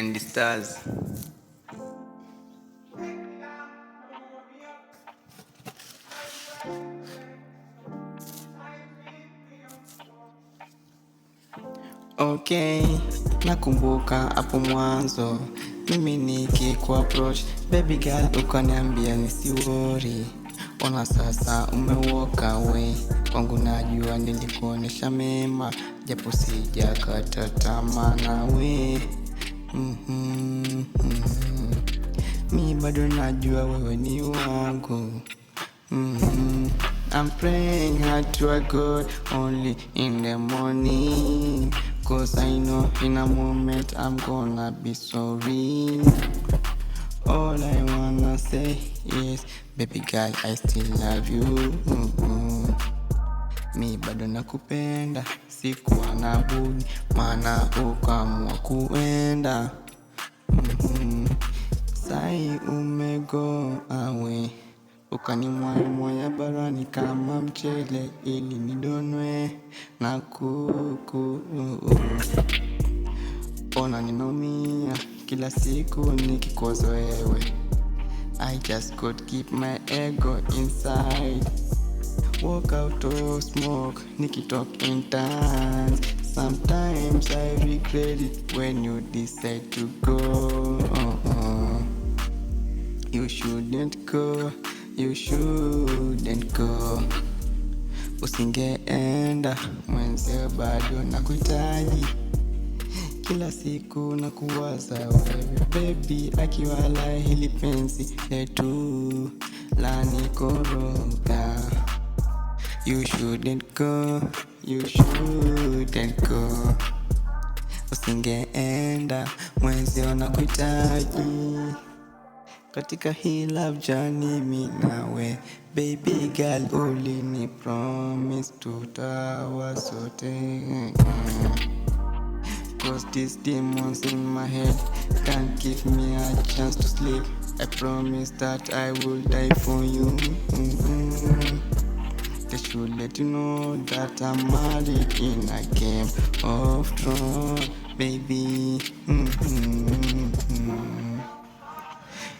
and the stars. Okay, nakumbuka hapo mwanzo mimi nikikuapproach baby girl ukaniambia nisiworry. Ona sasa umewalk away, kwangu najua nilikuonesha mema, japo sijakata tamaa nawe. Mi bado najua wewe ni wangu. I'm praying hard to a God only in the morning, 'cause I know in a moment I'm gonna be sorry. All I wanna say is, baby girl, I still love you. Mi bado nakupenda, sikuwa na budi, maana ukaamua kuenda. Sai umego away, ukanimwaya barani kama mchele ili nidonwe na kuku. Ona ninaumia kila siku nikikosa wewe. I just could keep my ego inside. Walk out of smoke, nikitalk in tongues. Sometimes I regret it when you decide to go. You shouldn't go, you shouldn't go. Usingeenda, mwenzio bado nakuhitaji. Kila siku nakuwaza wewe baby, akiwala hili penzi letu lanikoroga. You shouldn't go, you shouldn't go. Usingeenda, mwenzio nakuhitaji. Katika hii love journey mi nawe, baby girl, ulini promise tutawa sote. 'Cause these demons in my head can't give me a chance to sleep. I promise that I will die for you. They should let you know that I'm married in a Game of Thrones, baby.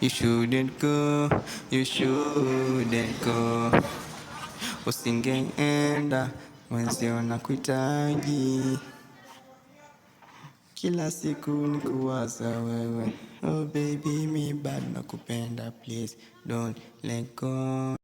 You shouldn't go, you shouldn't go. Usingeenda, mwenzio nakuhitaji. Kila siku nikuwaza wewe. Oh baby, mi bado nakupenda, please don't let go.